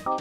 Hello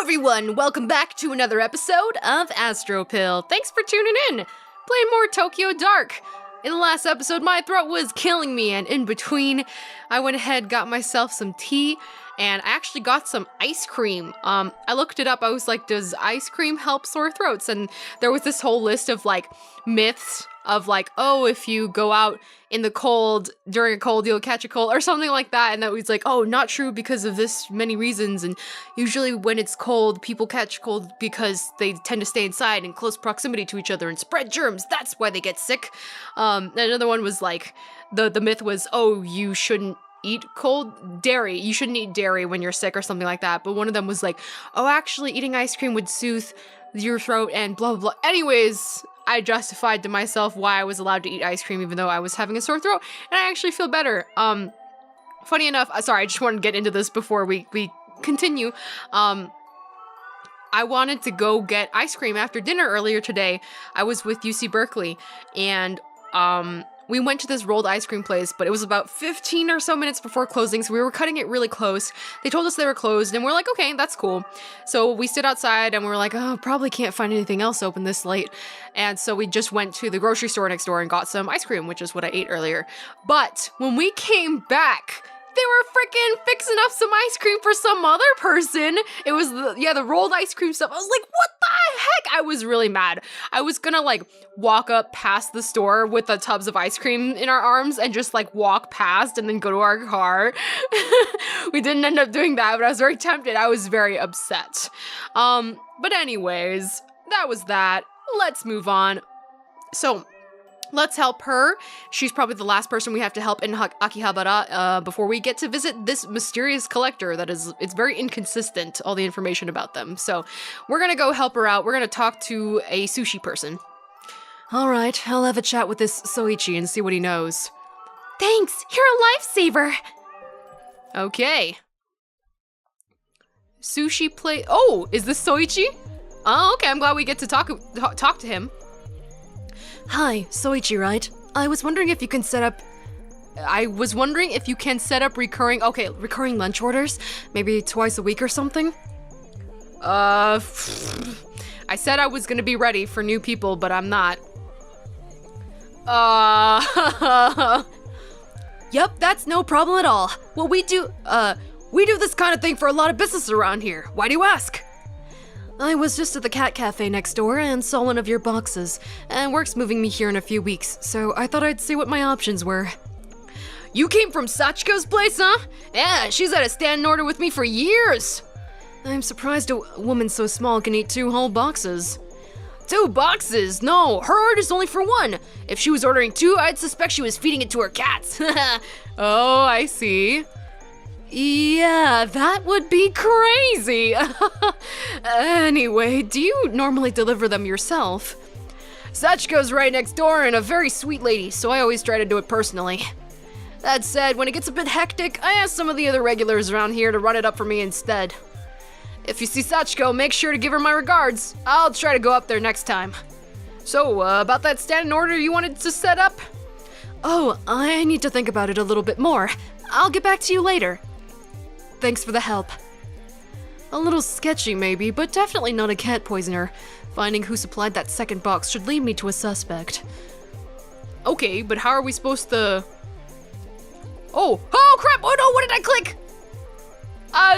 everyone, welcome back to another episode of Astropill. Thanks for tuning in. Playing more Tokyo Dark. In the last episode, my throat was killing me, and in between, I went ahead, got myself some tea, and I actually got some ice cream. I looked it up, I was like, does ice cream help sore throats? And there was this whole list of like myths of like, oh, if you go out in the cold, during a cold, you'll catch a cold, or something like that, and that was like, oh, not true because of this many reasons, and usually when it's cold, people catch cold because they tend to stay inside in close proximity to each other and spread germs, that's why they get sick. Another one was like, the myth was, oh, you shouldn't eat cold dairy, you shouldn't eat dairy when you're sick or something like that, but one of them was like, oh, actually eating ice cream would soothe your throat and blah, blah, blah. Anyways, I justified to myself why I was allowed to eat ice cream even though I was having a sore throat, and I actually feel better. Funny enough, sorry, I just wanted to get into this before we continue. I wanted to go get ice cream after dinner earlier today. I was with UC Berkeley, and we went to this rolled ice cream place, but it was about 15 or so minutes before closing, so we were cutting it really close. They told us they were closed, and we're like, okay, that's cool. So we stood outside, and we were like, oh, probably can't find anything else open this late. And so we just went to the grocery store next door and got some ice cream, which is what I ate earlier. But when we came back, they were freaking fixing up some ice cream for some other person. It was, the rolled ice cream stuff. I was like, what the heck? I was really mad. I was gonna, like, walk up past the store with the tubs of ice cream in our arms and just, like, walk past and then go to our car. We didn't end up doing that, but I was very tempted. I was very upset. But anyways, that was that. Let's move on. So, let's help her. She's probably the last person we have to help in Akihabara before we get to visit this mysterious collector that it's very inconsistent, all the information about them. So we're gonna go help her out. We're gonna talk to a sushi person. Alright, I'll have a chat with this Soichi and see what he knows. Thanks, you're a lifesaver. Okay. Sushi plate. Oh, is this Soichi? Oh, okay, I'm glad we get to talk to him. Hi, Soichi, right? I was wondering if you can set up recurring lunch orders? Maybe twice a week or something? I said I was gonna be ready for new people, but I'm not. Yep, that's no problem at all. Well, we do this kind of thing for a lot of business around here. Why do you ask? I was just at the cat cafe next door and saw one of your boxes, and work's moving me here in a few weeks, so I thought I'd see what my options were. You came from Sachiko's place, huh? Yeah, she's had a standing order with me for years. I'm surprised a woman so small can eat 2 whole boxes. 2 boxes? No, her order's only for 1. If she was ordering 2, I'd suspect she was feeding it to her cats. Oh, I see. Yeah, that would be crazy. Anyway, do you normally deliver them yourself? Sachiko's right next door and a very sweet lady, so I always try to do it personally. That said, when it gets a bit hectic, I ask some of the other regulars around here to run it up for me instead. If you see Sachiko, make sure to give her my regards. I'll try to go up there next time. So, about that standing order you wanted to set up? Oh, I need to think about it a little bit more. I'll get back to you later. Thanks for the help. A little sketchy maybe, but definitely not a cat poisoner. Finding who supplied that second box should lead me to a suspect. Okay, but how are we supposed to... Oh crap! Oh no, what did I click? I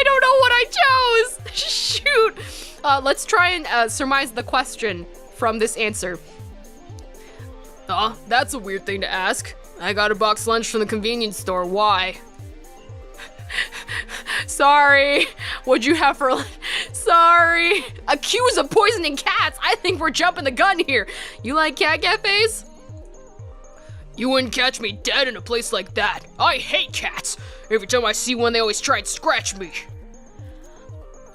don't know what I chose! Shoot! Let's try and surmise the question from this answer. That's a weird thing to ask. I got a box lunch from the convenience store, why? Sorry, what'd you have for lunch? Sorry. Accused of poisoning cats? I think we're jumping the gun here. You like cat cafes? You wouldn't catch me dead in a place like that. I hate cats. Every time I see one, they always try and scratch me.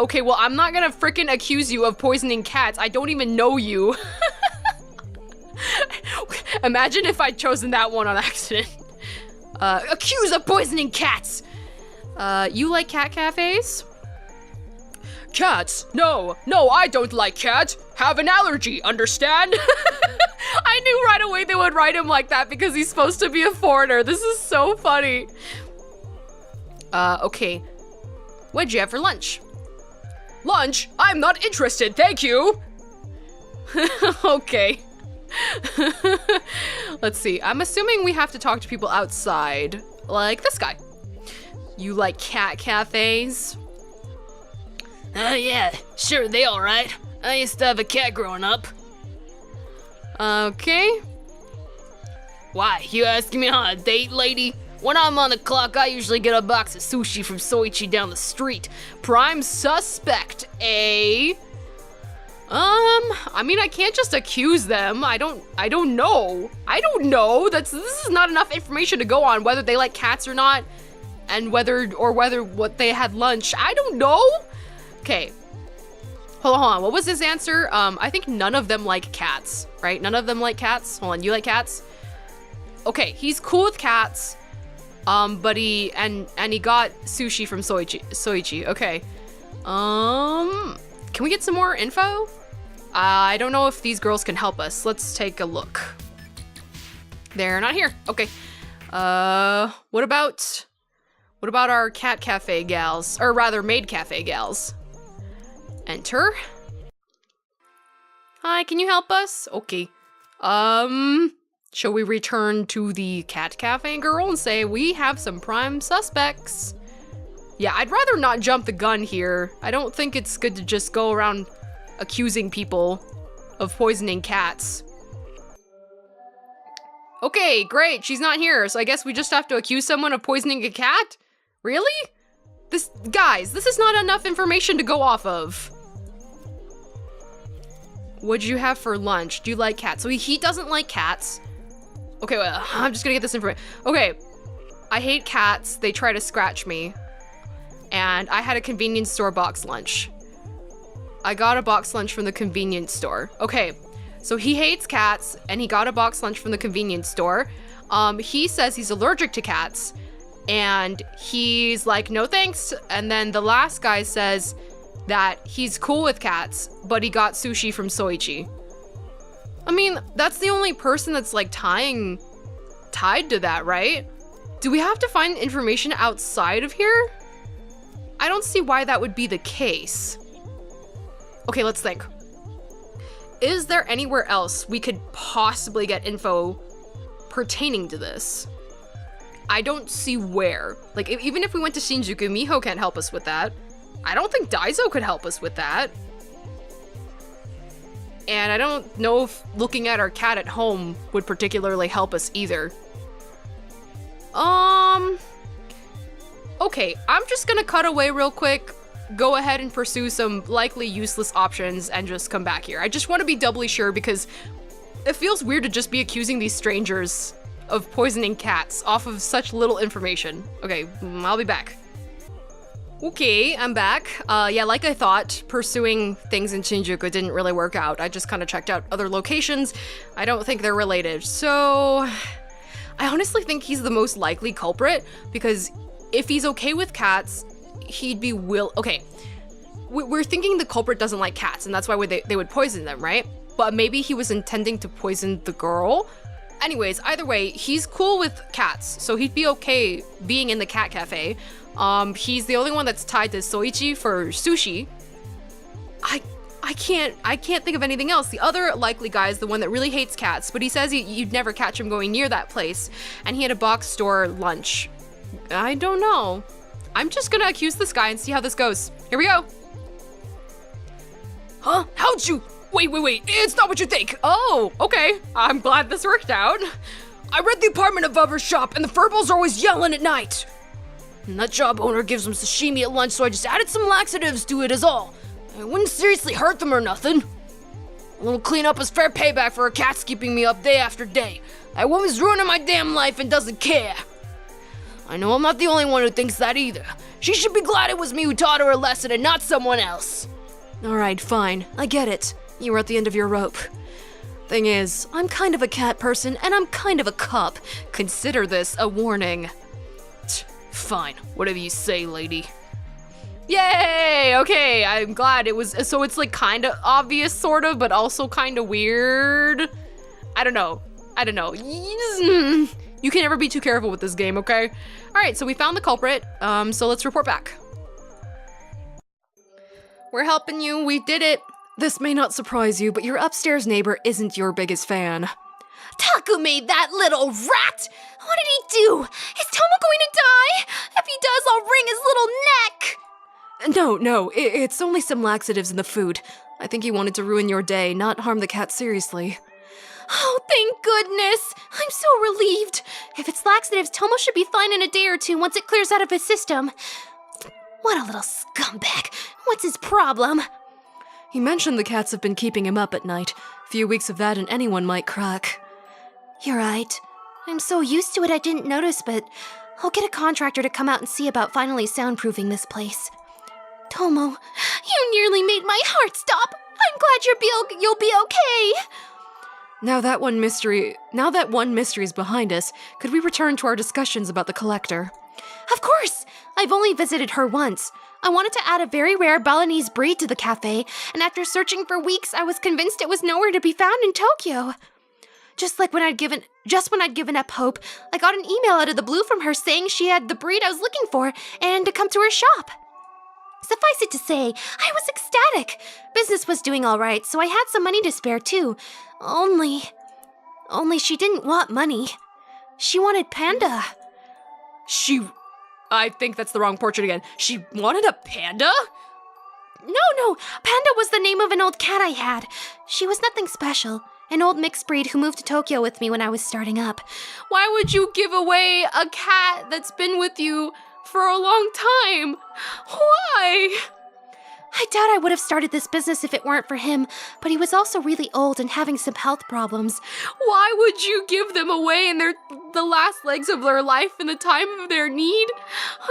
Okay, well, I'm not gonna frickin' accuse you of poisoning cats. I don't even know you. Imagine if I'd chosen that one on accident. Accused of poisoning cats. You like cat cafes? Cats? No, I don't like cats. Have an allergy, understand? I knew right away they would write him like that because he's supposed to be a foreigner. This is so funny. Okay. What'd you have for lunch? Lunch? I'm not interested, thank you. Okay. Let's see. I'm assuming we have to talk to people outside. Like this guy. You like cat cafes? Yeah, sure, they alright. I used to have a cat growing up. Okay. Why, you asking me on a date, lady? When I'm on the clock, I usually get a box of sushi from Soichi down the street. Prime suspect, eh? I mean, I can't just accuse them. I don't know. This is not enough information to go on whether they like cats or not, and whether what they had lunch. I don't know. Okay. Hold on. What was his answer? I think none of them like cats, right? None of them like cats. Hold on. You like cats? Okay, he's cool with cats. But he got sushi from Soichi. Okay. Can we get some more info? I don't know if these girls can help us. Let's take a look. They're not here. Okay. What about our cat cafe gals? Or rather, maid cafe gals. Enter. Hi, can you help us? Okay. Shall we return to the cat cafe girl and say we have some prime suspects? Yeah, I'd rather not jump the gun here. I don't think it's good to just go around accusing people of poisoning cats. Okay, great, she's not here, so I guess we just have to accuse someone of poisoning a cat? Really? Guys, this is not enough information to go off of. What'd you have for lunch? Do you like cats? So he doesn't like cats. Okay, well, I'm just gonna get this information. Okay, I hate cats. They try to scratch me. And I had a convenience store box lunch. I got a box lunch from the convenience store. Okay, so he hates cats and he got a box lunch from the convenience store. He says he's allergic to cats and he's like, no thanks. And then the last guy says that he's cool with cats, but he got sushi from Soichi. I mean, that's the only person that's like tied to that, right? Do we have to find information outside of here? I don't see why that would be the case. Okay, let's think. Is there anywhere else we could possibly get info pertaining to this? I don't see where. Like, even if we went to Shinjuku, Miho can't help us with that. I don't think Daizo could help us with that. And I don't know if looking at our cat at home would particularly help us either. Okay, I'm just gonna cut away real quick, go ahead and pursue some likely useless options, and just come back here. I just want to be doubly sure because it feels weird to just be accusing these strangers of poisoning cats off of such little information. Okay, I'll be back. Okay, I'm back. Yeah, like I thought, pursuing things in Shinjuku didn't really work out. I just kind of checked out other locations. I don't think they're related. So, I honestly think he's the most likely culprit because if he's okay with cats, he'd be okay. We're thinking the culprit doesn't like cats and that's why they would poison them, right? But maybe he was intending to poison the girl. Anyways, either way, he's cool with cats, so he'd be okay being in the cat cafe. He's the only one that's tied to Soichi for sushi. I can't think of anything else. The other likely guy is the one that really hates cats, but he says you'd never catch him going near that place, and he had a box store lunch. I don't know. I'm just gonna accuse this guy and see how this goes. Here we go. Huh? How'd you? Wait, it's not what you think. Oh, okay. I'm glad this worked out. I read the apartment above her shop and the furballs are always yelling at night. And that job owner gives them sashimi at lunch, so I just added some laxatives to it is all. I wouldn't seriously hurt them or nothing. A little cleanup is fair payback for her cats keeping me up day after day. That woman's ruining my damn life and doesn't care. I know I'm not the only one who thinks that either. She should be glad it was me who taught her a lesson and not someone else. Alright, fine. I get it. You were at the end of your rope. Thing is, I'm kind of a cat person and I'm kind of a cop. Consider this a warning. Fine, whatever you say, lady. Yay! Okay, I'm glad it was. So it's like kind of obvious, sort of, but also kind of weird. I don't know. You can never be too careful with this game, okay? All right, so we found the culprit. So let's report back. We're helping you. We did it. This may not surprise you, but your upstairs neighbor isn't your biggest fan. Takume, that little rat! What did he do? Is Tomo going to die? If he does, I'll wring his little neck! No, it's only some laxatives in the food. I think he wanted to ruin your day, not harm the cat seriously. Oh, thank goodness! I'm so relieved. If it's laxatives, Tomo should be fine in a day or two once it clears out of his system. What a little scumbag. What's his problem? He mentioned the cats have been keeping him up at night. Few weeks of that and anyone might crack. You're right. I'm so used to it I didn't notice, but I'll get a contractor to come out and see about finally soundproofing this place. Tomo, you nearly made my heart stop. I'm glad you'll be okay. Now that one mystery's behind us, could we return to our discussions about the collector? Of course! I've only visited her once. I wanted to add a very rare Balinese breed to the cafe, and after searching for weeks, I was convinced it was nowhere to be found in Tokyo. Just when I'd given up hope, I got an email out of the blue from her saying she had the breed I was looking for and to come to her shop. Suffice it to say, I was ecstatic. Business was doing all right, so I had some money to spare too. Only she didn't want money. She wanted Panda. I think that's the wrong portrait again. She wanted a panda? No, Panda was the name of an old cat I had. She was nothing special. An old mixed breed who moved to Tokyo with me when I was starting up. Why would you give away a cat that's been with you for a long time? Why? I doubt I would have started this business if it weren't for him, but he was also really old and having some health problems. Why would you give them away in the last legs of their life in the time of their need?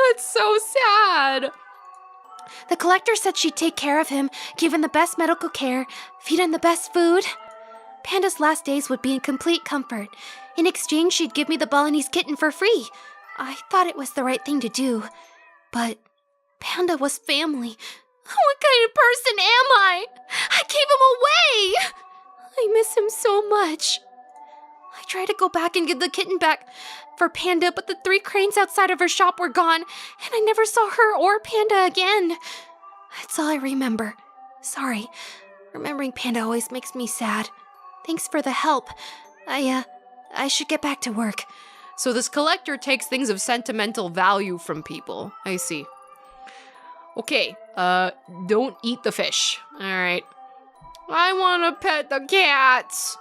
It's so sad. The collector said she'd take care of him, give him the best medical care, feed him the best food. Panda's last days would be in complete comfort. In exchange, she'd give me the Balinese kitten for free. I thought it was the right thing to do, but Panda was family. What kind of person am I? I gave him away! I miss him so much. I tried to go back and give the kitten back for Panda, but the 3 cranes outside of her shop were gone, and I never saw her or Panda again. That's all I remember. Sorry. Remembering Panda always makes me sad. Thanks for the help. I should get back to work. So this collector takes things of sentimental value from people. I see. Okay, don't eat the fish. All right. I want to pet the cats.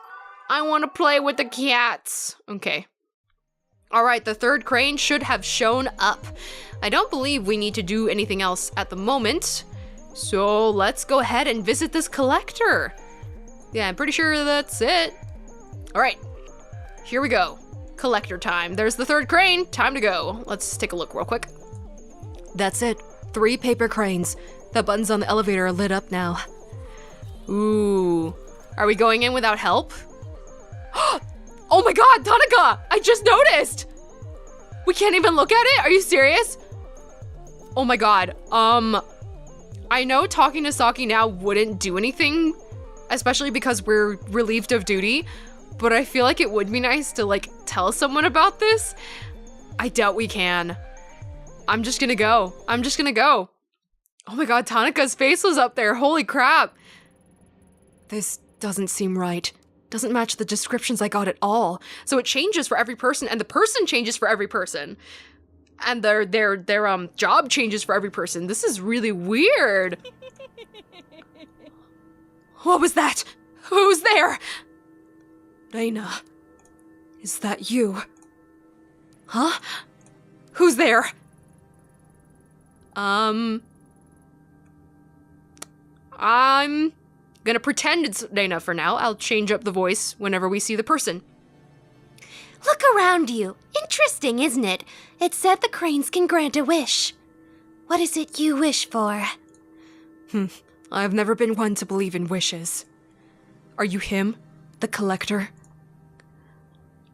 I want to play with the cats. Okay. All right, the 3rd crane should have shown up. I don't believe we need to do anything else at the moment. So let's go ahead and visit this collector. Yeah, I'm pretty sure that's it. All right, here we go. Collector time. There's the 3rd crane. Time to go. Let's take a look real quick. That's it. 3 paper cranes. The buttons on the elevator are lit up now. Ooh. Are we going in without help? Oh my god, Tanaka! I just noticed! We can't even look at it? Are you serious? Oh my god. I know talking to Saki now wouldn't do anything, especially because we're relieved of duty, but I feel like it would be nice to, like, tell someone about this. I doubt we can. I'm just gonna go. Oh my god, Tanaka's face was up there. Holy crap. This doesn't seem right. Doesn't match the descriptions I got at all. So it changes for every person, and the person changes for every person. And their job changes for every person. This is really weird. What was that? Who's there? Reina, is that you? Huh? Who's there? I'm gonna pretend it's Reina for now. I'll change up the voice whenever we see the person. Look around you. Interesting, isn't it? It said the cranes can grant a wish. What is it you wish for? I've never been one to believe in wishes. Are you him? The collector?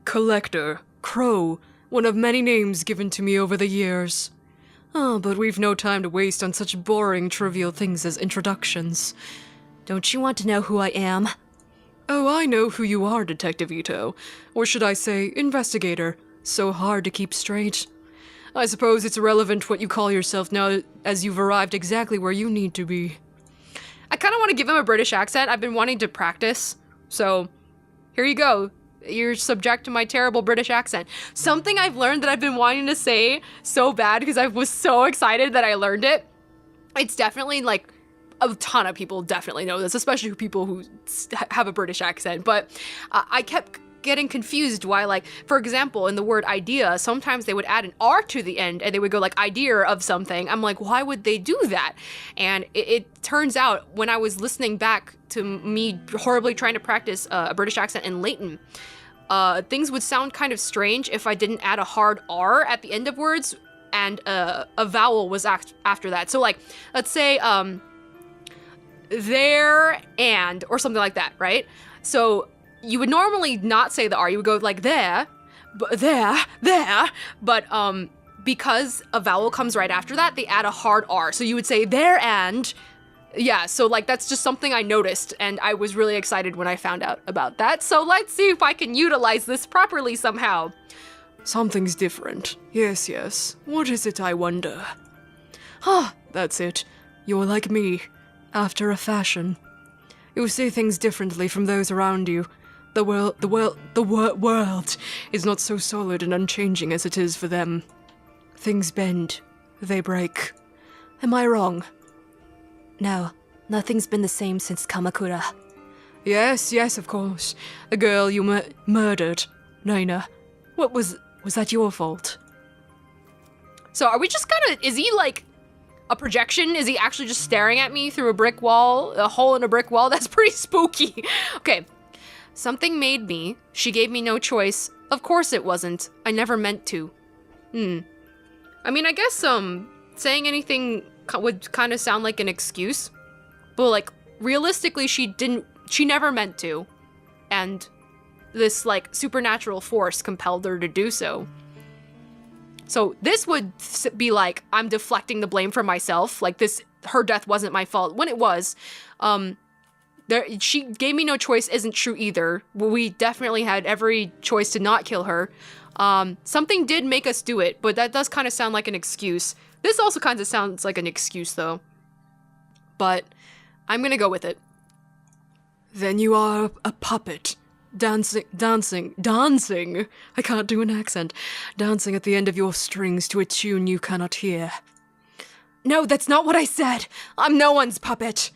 Collector? Crow? one of many names given to me over the years. Oh, but we've no time to waste on such boring, trivial things as introductions. Don't you want to know who I am? Oh, I know who you are, Detective Ito. Or should I say, investigator. So hard to keep straight. I suppose it's irrelevant what you call yourself now, as you've arrived exactly where you need to be. I kind of want to give him a British accent. I've been wanting to practice. So, here you go. You're subject to my terrible British accent. Something I've learned that I've been wanting to say so bad because I was so excited that I learned it. It's definitely like a ton of people definitely know this, especially people who have a British accent. But I kept getting confused why, like, for example, in the word idea, sometimes they would add an R to the end and they would go like idea of something. I'm like, why would they do that? And it turns out when I was listening back to me horribly trying to practice a British accent in Leighton, things would sound kind of strange if I didn't add a hard R at the end of words and a vowel was after that. So like, let's say there and or something like that, right? So you would normally not say the R, you would go like there, but because a vowel comes right after that, they add a hard R. So you would say there and, yeah, so like that's just something I noticed and I was really excited when I found out about that. So let's see if I can utilize this properly somehow. Something's different. Yes. What is it, I wonder? Ah, that's it. You're like me, after a fashion. You see things differently from those around you. The world is not so solid and unchanging as it is for them. Things bend, they break. Am I wrong? No, nothing's been the same since Kamakura. Yes, of course. The girl you murdered, Naina. Was that your fault? So are we just is he like a projection? Is he actually just staring at me through a brick wall, a hole in a brick wall? That's pretty spooky. Okay. Something made me. She gave me no choice. Of course it wasn't. I never meant to. I mean, I guess, saying anything would kind of sound like an excuse. But, like, realistically, she never meant to. And this, like, supernatural force compelled her to do so. So this would be like, I'm deflecting the blame from myself. Like, her death wasn't my fault. When it was, she gave me no choice isn't true either. We definitely had every choice to not kill her. Something did make us do it, but that does kind of sound like an excuse. This also kind of sounds like an excuse, though. But I'm gonna go with it. Then you are a puppet. Dancing. I can't do an accent. Dancing at the end of your strings to a tune you cannot hear. No, that's not what I said. I'm no one's puppet.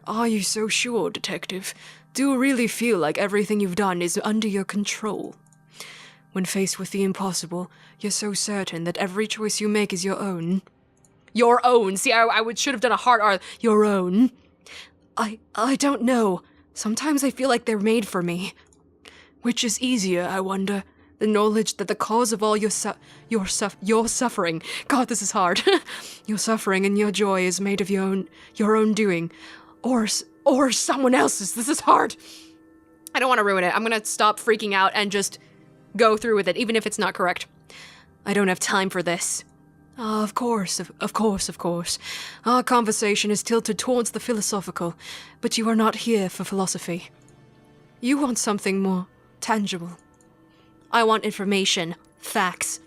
Are you so sure, Detective? Do you really feel like everything you've done is under your control? When faced with the impossible, you're so certain that every choice you make is your own. Your own. See, I should have done a hard R. Your own. I don't know. Sometimes I feel like they're made for me. Which is easier, I wonder? The knowledge that the cause of all your suffering. God, this is hard. Your suffering and your joy is made of your own doing. Or someone else's. This is hard. I don't want to ruin it. I'm gonna stop freaking out and just go through with it, even if it's not correct. I don't have time for this. Of course. Our conversation is tilted towards the philosophical, but you are not here for philosophy. You want something more tangible. I want information, facts.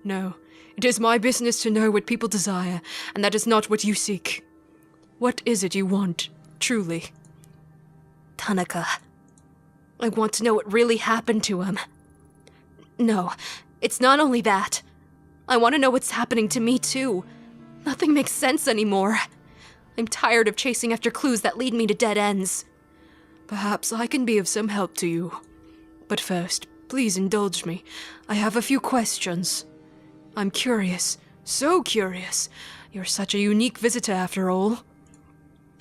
No, it is my business to know what people desire, and that is not what you seek. What is it you want, truly? Tanaka. I want to know what really happened to him. No, it's not only that. I want to know what's happening to me, too. Nothing makes sense anymore. I'm tired of chasing after clues that lead me to dead ends. Perhaps I can be of some help to you. But first, please indulge me. I have a few questions. I'm curious. So curious. You're such a unique visitor, after all.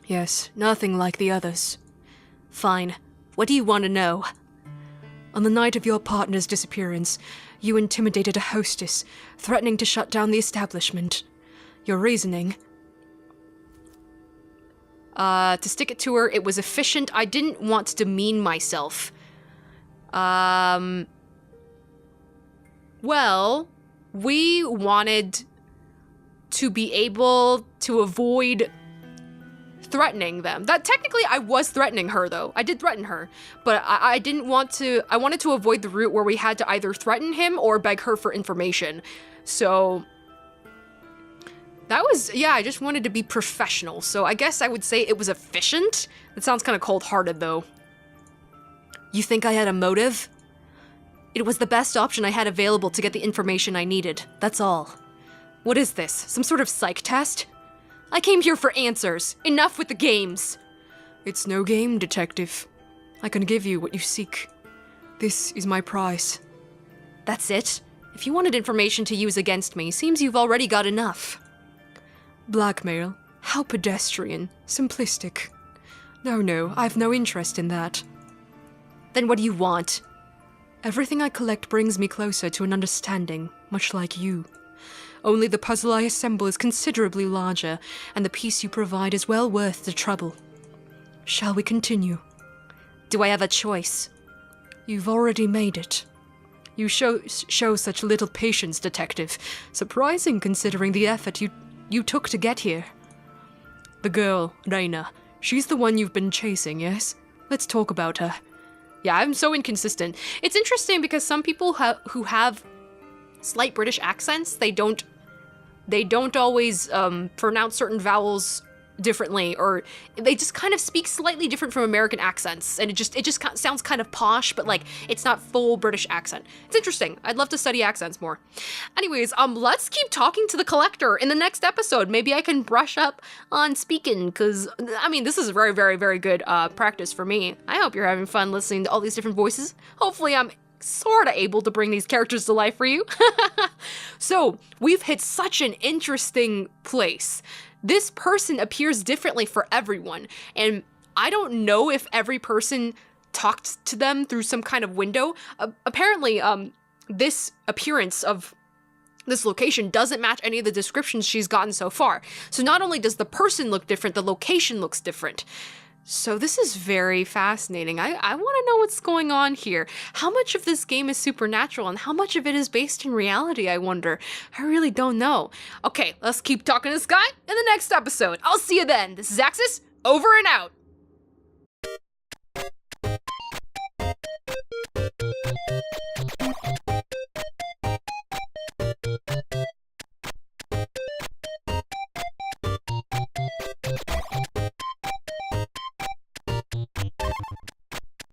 Yes, nothing like the others. Fine. What do you want to know? On the night of your partner's disappearance, you intimidated a hostess, threatening to shut down the establishment. Your reasoning? To stick it to her, it was efficient. I didn't want to demean myself. Well, we wanted to be able to avoid threatening them. That technically I was threatening her though. I did threaten her, but I didn't want to, I wanted to avoid the route where we had to either threaten him or beg her for information. So that was, yeah, I just wanted to be professional. So I guess I would say it was efficient. That sounds kind of cold-hearted though. You think I had a motive? It was the best option I had available to get the information I needed, that's all. What is this? Some sort of psych test? I came here for answers. Enough with the games. It's no game, detective. I can give you what you seek. This is my prize. That's it? If you wanted information to use against me, seems you've already got enough. Blackmail? How pedestrian. Simplistic. No, I've no interest in that. Then what do you want? Everything I collect brings me closer to an understanding, much like you. Only the puzzle I assemble is considerably larger, and the piece you provide is well worth the trouble. Shall we continue? Do I have a choice? You've already made it. You show such little patience, detective. Surprising considering the effort you took to get here. The girl, Reina, she's the one you've been chasing, yes? Let's talk about her. Yeah, I'm so inconsistent. It's interesting because some people who have slight British accents, they don't always pronounce certain vowels differently, or they just kind of speak slightly different from American accents, and it just sounds kind of posh, but like it's not full British accent. It's interesting. I'd love to study accents more. Anyways, let's keep talking to the collector in the next episode. Maybe I can brush up on speaking, because I mean, this is very, very, very good practice for me. I hope you're having fun listening to all these different voices. Hopefully I'm sort of able to bring these characters to life for you. So we've hit such an interesting place. This person appears differently for everyone, and I don't know if every person talked to them through some kind of window. Apparently, this appearance of this location doesn't match any of the descriptions she's gotten so far. So not only does the person look different, the location looks different. So this is very fascinating. I want to know what's going on here. How much of this game is supernatural and how much of it is based in reality, I wonder? I really don't know. Okay, let's keep talking to this guy in the next episode. I'll see you then. This is Axis, over and out.